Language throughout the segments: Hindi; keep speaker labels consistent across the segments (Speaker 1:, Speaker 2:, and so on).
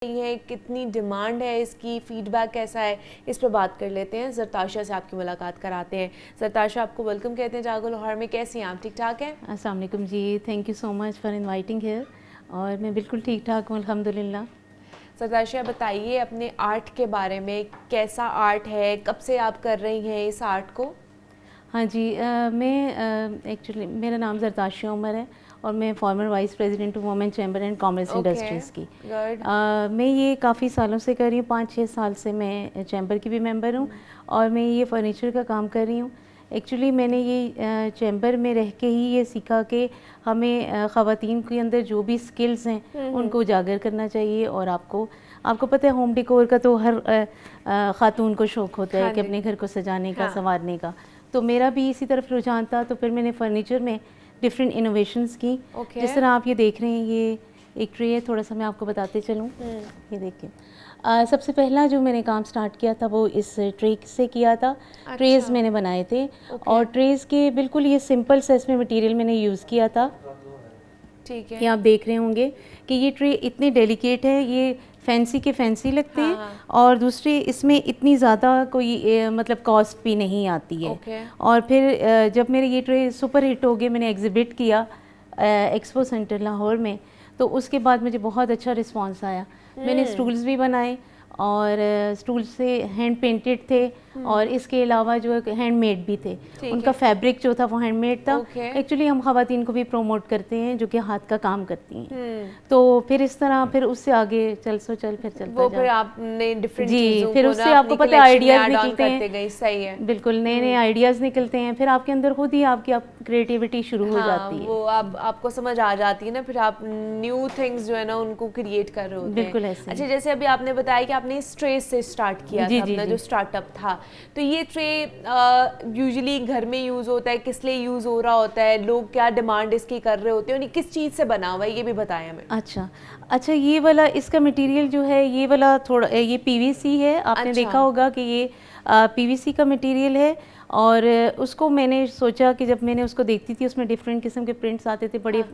Speaker 1: है, कितनी डिमांड है इसकी, फीडबैक कैसा है, इस पर बात कर लेते हैं। ज़रताशा से आपकी मुलाकात कराते हैं। ज़रताशा, आपको वेलकम कहते हैं जागो लाहौर में। कैसी हैं आप? ठीक ठाक हैं?
Speaker 2: अस्सलाम वालेकुम जी, thank you so much for inviting here. और मैं बिल्कुल ठीक ठाक हूँ अल्हम्दुलिल्लाह।
Speaker 1: ज़रताशा, बताइए अपने आर्ट के बारे में, कैसा आर्ट है, कब से आप कर रही हैं इस आर्ट को?
Speaker 2: हाँ जी, मैं एक्चुअली मेरा नाम ज़रताशिया उमर है और मैं फॉर्मर वाइस प्रेसिडेंट हूँ women chamber and commerce industries की।
Speaker 1: गुड।
Speaker 2: मैं ये काफ़ी सालों से कर रही हूँ, 5-6 साल से मैं चैम्बर की भी मेंबर हूँ और मैं ये फर्नीचर का काम कर रही हूँ। एक्चुअली मैंने ये चैम्बर में रह के ही ये सीखा कि हमें ख़वातीन के अंदर जो भी स्किल्स हैं उनको उजागर करना चाहिए। और आपको पता है, होम डेकोर का तो हर ख़ातून को शौक़ होता है कि अपने घर को सजाने का, संवारने का। तो मेरा भी इसी तरफ रुझान था, तो फिर मैंने फर्नीचर में डिफरेंट इनोवेशंस की। जिस तरह आप ये देख रहे हैं, ये एक ट्रे है, थोड़ा सा मैं आपको बताते चलूँ। ये देखिए, सबसे पहला जो मैंने काम स्टार्ट किया था वो इस ट्रे से किया था। ट्रेज़ मैंने बनाए थे और ट्रेज़ के बिल्कुल ये सिंपल सा इसमें मटेरियल मैंने यूज़ किया था।
Speaker 1: ठीक है।
Speaker 2: ये आप देख रहे होंगे कि ये ट्रे इतनी डेलिकेट है, ये फैंसी के फैंसी लगते हैं। और दूसरे इसमें इतनी ज़्यादा कोई मतलब कॉस्ट भी नहीं आती है। और फिर जब मेरे ये ट्रे सुपर हिट हो गए, मैंने एग्ज़िबिट किया एक्सपो सेंटर लाहौर में, तो उसके बाद मुझे बहुत अच्छा रिस्पांस आया। मैंने स्टूल्स भी बनाए और स्टूल से हैंड पेंटेड थे और इसके अलावा जो है हैंडमेड भी थे। उनका फैब्रिक जो था वो हैंडमेड था। एक्चुअली हम ख़वातीन को भी प्रोमोट करते हैं जो कि हाथ का काम करती हैं। तो फिर इस तरह फिर उससे आगे फिर चलता
Speaker 1: वो फिर आपने डिफरेंट
Speaker 2: जी,
Speaker 1: चीज़ों
Speaker 2: फिर
Speaker 1: को
Speaker 2: उससे आपको पता है आइडियाज़ निकलते
Speaker 1: हैं। सही है,
Speaker 2: बिल्कुल नए नए आइडियाज़ निकलते हैं। फिर आपके अंदर खुद ही आपकी क्रिएटिविटी शुरू हो जाती है।
Speaker 1: वो आपको समझ आ जाती है ना, फिर आप न्यू थिंग्स जो है ना उनको क्रिएट कर रहे होते हैं।
Speaker 2: बिल्कुल ऐसे।
Speaker 1: अच्छा, जैसे अभी आपने बताया कि आपने इस ट्रे से स्टार्ट किया था अपना जो स्टार्टअप था, तो ये ट्रे यूजुअली घर में यूज़ होता है, किस लिए यूज़ हो रहा होता है, लोग क्या डिमांड इसकी कर रहे होते हैं और ये किस चीज़ से बना हुआ है, ये भी बताएं हमें।
Speaker 2: अच्छा, ये वाला इसका मटेरियल जो है, ये वाला थोड़ा ये पीवीसी है। आपने देखा होगा कि ये पीवीसी का मटेरियल है। और उसको मैंने सोचा कि जब मैंने उसको देखती थी, उसमें डिफरेंट किस्म के प्रिंट्स आते थे, बड़े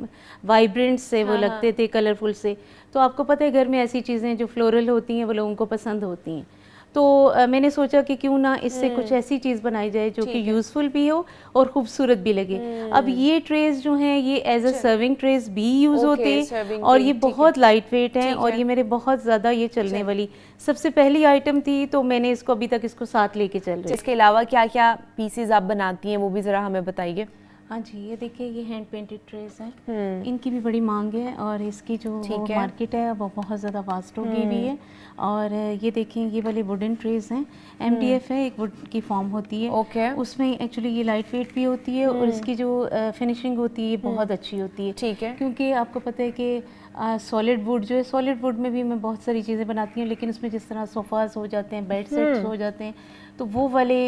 Speaker 2: वाइब्रेंट से वो लगते थे, कलरफुल से। तो आपको पता है घर में ऐसी चीज़ें जो फ्लोरल होती हैं वो लोगों को पसंद होती हैं। तो मैंने सोचा कि क्यों ना इससे कुछ ऐसी चीज़ बनाई जाए जो कि यूज़फुल भी हो और ख़ूबसूरत भी लगे। अब ये ट्रेज़ जो हैं ये एज अ सर्विंग ट्रेज़ भी यूज़ होते हैं और ये बहुत लाइट वेट हैं और ये मेरे बहुत ज़्यादा ये चलने वाली सबसे पहली आइटम थी। तो मैंने इसको अभी तक इसको साथ लेके चल रही हूँ।
Speaker 1: इसके अलावा क्या क्या पीसेज आप बनाती हैं वो भी ज़रा हमें बताइए।
Speaker 2: हाँ जी, ये देखिए, ये हैंड पेंटेड ट्रेस हैं। इनकी भी बड़ी मांग है और इसकी जो मार्केट है वो बहुत ज़्यादा वास्ट हो गई भी है। और ये देखें, ये वाले वुडन ट्रेस हैं। MDF है, एक वुड की फॉर्म होती है। उसमें एक्चुअली ये लाइट वेट भी होती है और इसकी जो फिनिशिंग होती है ये बहुत अच्छी होती है। क्योंकि आपको पता है कि सॉलिड वुड जो है, सॉलिड वुड में भी मैं बहुत सारी चीज़ें बनाती हूँ, लेकिन उसमें जिस तरह सोफ़ाज़ हो जाते हैं, बेड सेट्स हो जाते हैं, तो वो वाले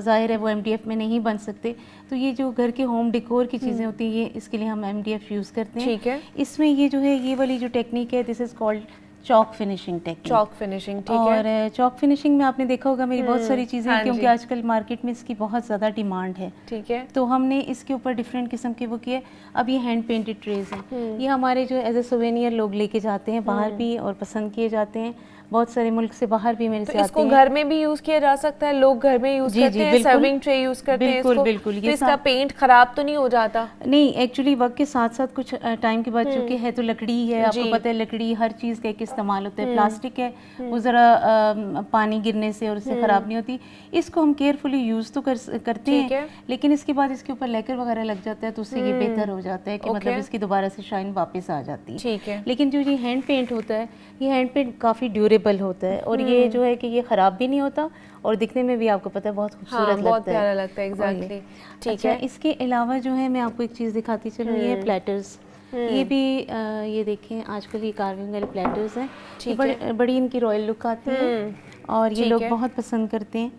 Speaker 2: ज़ाहिर है वो MDF में नहीं बन सकते। तो ये जो घर के होम डेकोर की चीज़ें होती हैं, ये इसके लिए हम MDF यूज़ करते हैं। इसमें ये जो है, ये वाली जो टेक्निक है, this is called chalk finishing technique.
Speaker 1: Chalk finishing, ठीक
Speaker 2: है।
Speaker 1: और
Speaker 2: चॉक फिनिशिंग में आपने देखा होगा मेरी बहुत सारी चीज़ें, क्योंकि आजकल मार्केट में इसकी बहुत ज़्यादा डिमांड है।
Speaker 1: ठीक है।
Speaker 2: तो हमने इसके ऊपर डिफरेंट किस्म के वो किए। अब ये हैंड पेंटेड ट्रेज हैं। ये हमारे जो एज ए सोवेनियर लोग लेके जाते हैं बाहर भी और पसंद किए जाते हैं। बहुत सारे मुल्क से बाहर भी मेरे से आते हैं।
Speaker 1: घर में भी यूज़ किया जा सकता है, लोग घर में यूज़ करते हैं, सर्विंग ट्रे यूज़ करते हैं इसको।
Speaker 2: बिल्कुल।
Speaker 1: तो इसका पेंट खराब तो नहीं हो जाता?
Speaker 2: नहीं, एक्चुअली वक्त के साथ साथ कुछ टाइम के बाद, चूँकि है तो लकड़ी है, आपको पता है लकड़ी हर चीज़ का एक इस्तेमाल होता है। प्लास्टिक है, वो ज़रा पानी गिरने से और उससे ख़राब नहीं होती। इसको हम केयरफुली यूज़ तो करते हैं, लेकिन इसके बाद इसके ऊपर लेकर वगैरह लग जाता है, तो उससे ये बेहतर हो जाता है कि मतलब इसकी दोबारा से शाइन वापस आ जाती है। लेकिन जो ये हैंड पेंट होता है, ये हैंड पेंट काफ़ी ड्यूरेबल होता है और ये जो है कि ये ख़राब भी नहीं होता और दिखने में भी आपको पता है बहुत खूबसूरत लगता है,
Speaker 1: बहुत प्यारा लगता है। एग्जैक्टली, ठीक है।
Speaker 2: इसके अलावा जो है मैं आपको एक चीज़ दिखाती चलूँ, ये है प्लेटर्स। ये भी ये देखें, आजकल ये कार्विंग वाले प्लेटर्स हैं। बड़ी इनकी रॉयल लुक आती है और ये लोग बहुत पसंद करते हैं।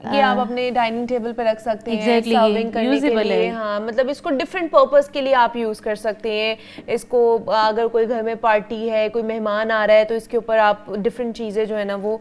Speaker 1: ये आप अपने डाइनिंग टेबल पे रख सकते हैं,
Speaker 2: Exactly,
Speaker 1: सर्विंग करने के
Speaker 2: usable
Speaker 1: लिए।
Speaker 2: है।
Speaker 1: हाँ, मतलब इसको डिफरेंट पर्पस के लिए आप यूज कर सकते हैं इसको। अगर कोई घर में पार्टी है, कोई मेहमान आ रहा है, तो इसके ऊपर आप डिफरेंट चीजें जो है ना वो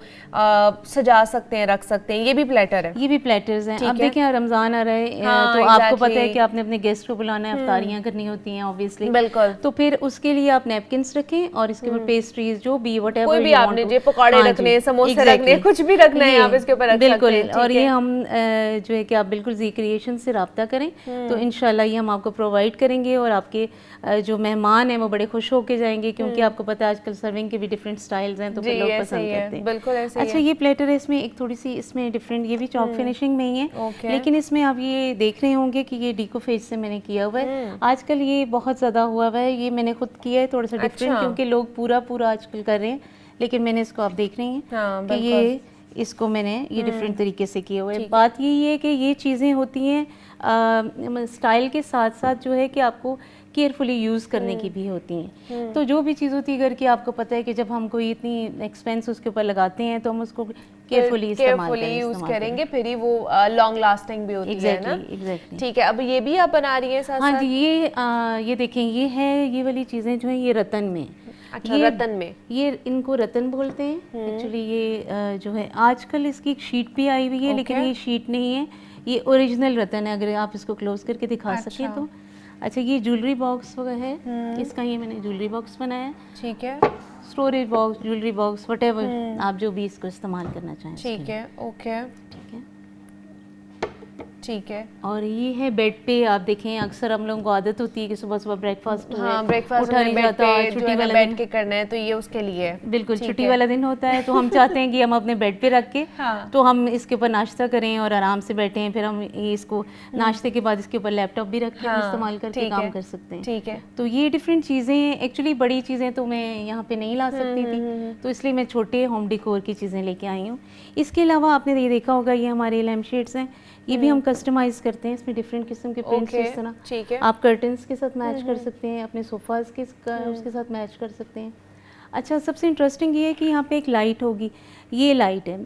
Speaker 1: सजा सकते हैं, रख सकते हैं। ये भी प्लेटर है,
Speaker 2: ये भी प्लेटर्स हैं। अब देखिए रमज़ान आ रहा है,
Speaker 1: हाँ,
Speaker 2: तो आपको पता है
Speaker 1: exactly।
Speaker 2: कि आपने अपने गेस्ट को बुलाना है, अफ्तारियाँ करनी होती हैं ऑब्वियसली,
Speaker 1: बिल्कुल।
Speaker 2: तो फिर उसके लिए आप नैपकिन्स रखें और इसके ऊपर पेस्ट्रीज जो भी वट
Speaker 1: कोई भी आपने जो पकौड़े रखने हैं, समोसे रखने हैं, कुछ भी रखना है आप इसके ऊपर रख सकते हैं।
Speaker 2: बिल्कुल। और ये हम जो है कि आप बिल्कुल जी क्रिएशन से रब्ता करें तो इंशाल्लाह ये हम आपको प्रोवाइड करेंगे और आपके जो मेहमान हैं वो बड़े खुश होके जाएंगे, क्योंकि आपको पता है आजकल सर्विंग के भी डिफरेंट स्टाइल्स हैं, तो फिर लोग पसंद करते हैं।
Speaker 1: बिल्कुल ऐसे
Speaker 2: अच्छा, ये प्लेटर है, इसमें एक थोड़ी सी इसमें डिफरेंट, ये भी चॉक फिनिशिंग में ही है, लेकिन इसमें आप ये देख रहे होंगे कि ये डीकोफेज से मैंने किया हुआ है। आजकल ये बहुत ज़्यादा हुआ हुआ है, ये मैंने खुद किया है, थोड़ा सा डिफरेंट, क्योंकि लोग पूरा आजकल कर रहे हैं, लेकिन मैंने इसको आप देख रहे हैं कि ये इसको मैंने ये डिफरेंट तरीके से किया हुआ है। बात यही है कि ये चीज़ें होती हैं स्टाइल के साथ साथ जो है कि आपको केयरफुली यूज़ करने की भी होती हैं। तो जो भी चीज़ होती है घर की, आपको पता है कि जब हम कोई इतनी एक्सपेंस उसके ऊपर लगाते हैं तो हम उसको केयरफुली
Speaker 1: यूज करेंगे, फिर ही वो लॉन्ग लास्टिंग भी होती है ना।
Speaker 2: एग्जैक्टली।
Speaker 1: ठीक है, अब ये भी आप बना रही हैं साथ?
Speaker 2: हाँ जी, ये देखें, ये है, ये वाली चीज़ें जो हैं ये रतन में।
Speaker 1: अच्छा, रतन में,
Speaker 2: ये इनको रतन बोलते हैं एक्चुअली। ये जो है आजकल इसकी एक शीट भी आई हुई है, लेकिन ये शीट नहीं है, ये ओरिजिनल रतन है। अगर आप इसको क्लोज करके दिखा सकें तो। अच्छा, ये ज्वेलरी बॉक्स वगैरह है, इसका ये मैंने ज्वेलरी बॉक्स बनाया।
Speaker 1: ठीक है,
Speaker 2: storage box, jewellery box, whatever आप जो भी इसको इस्तेमाल करना चाहें।
Speaker 1: ठीक है, ओके,
Speaker 2: ठीक है,
Speaker 1: ठीक है।
Speaker 2: और ये है बेड पे, आप देखें अक्सर हम लोगों को आदत होती है कि सुबह सुबह ब्रेकफास्ट
Speaker 1: उठा नहीं जाता, छुट्टी वाला बैठ के करना है, तो ये उसके लिए
Speaker 2: बिल्कुल छुट्टी वाला दिन होता है, तो हम चाहते हैं कि हम अपने बेड पे रख के तो हम इसके ऊपर नाश्ता करें और आराम से बैठें, फिर हम इसको नाश्ते के बाद इसके ऊपर लैपटॉप भी रख के इस्तेमाल करके काम कर सकते हैं।
Speaker 1: ठीक है,
Speaker 2: तो ये डिफरेंट चीज़ें, एक्चुअली बड़ी चीज़ें तो मैं यहाँ पे नहीं ला सकती थी, तो इसलिए मैं छोटे होम डेकोर की चीज़ें लेके आई हूँ। इसके अलावा आपने ये देखा होगा, ये हमारे लैम्प शेड्स हैं, ये भी हम कस्टमाइज करते हैं, इसमें डिफरेंट किस्म के प्रिंट्स इस तरह।
Speaker 1: ठीक है,
Speaker 2: आप कर्टन्स के साथ मैच कर सकते हैं, अपने सोफाज के उसके साथ मैच कर सकते हैं। अच्छा, सबसे इंटरेस्टिंग ये है कि यहाँ पे एक लाइट होगी, ये लाइट है,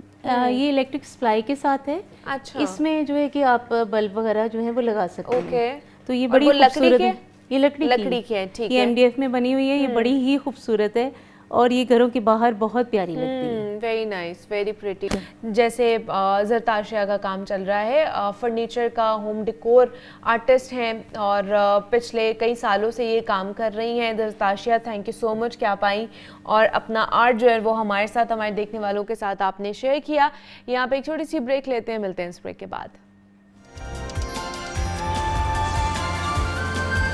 Speaker 2: ये इलेक्ट्रिक सप्लाई के साथ है।
Speaker 1: अच्छा,
Speaker 2: इसमें जो है कि आप बल्ब वगैरह जो है वो लगा सकते हैं। तो ये बड़ी
Speaker 1: खूबसूरत
Speaker 2: है, ये लकड़ी की है, ठीक है, ये MDF में बनी हुई है, ये बड़ी ही खूबसूरत है और ये घरों के बाहर बहुत प्यारी लगती है।
Speaker 1: Very nice, very pretty. जैसे ज़रताशिया का काम चल रहा है, फर्नीचर का होम डेकोर आर्टिस्ट हैं और पिछले कई सालों से ये काम कर रही हैं। ज़रताशिया, थैंक यू सो मच कि आप आई और अपना आर्ट जो है वो हमारे साथ, हमारे देखने वालों के साथ आपने शेयर किया। यहाँ पे एक छोटी सी ब्रेक लेते हैं, मिलते हैं इस ब्रेक के बाद।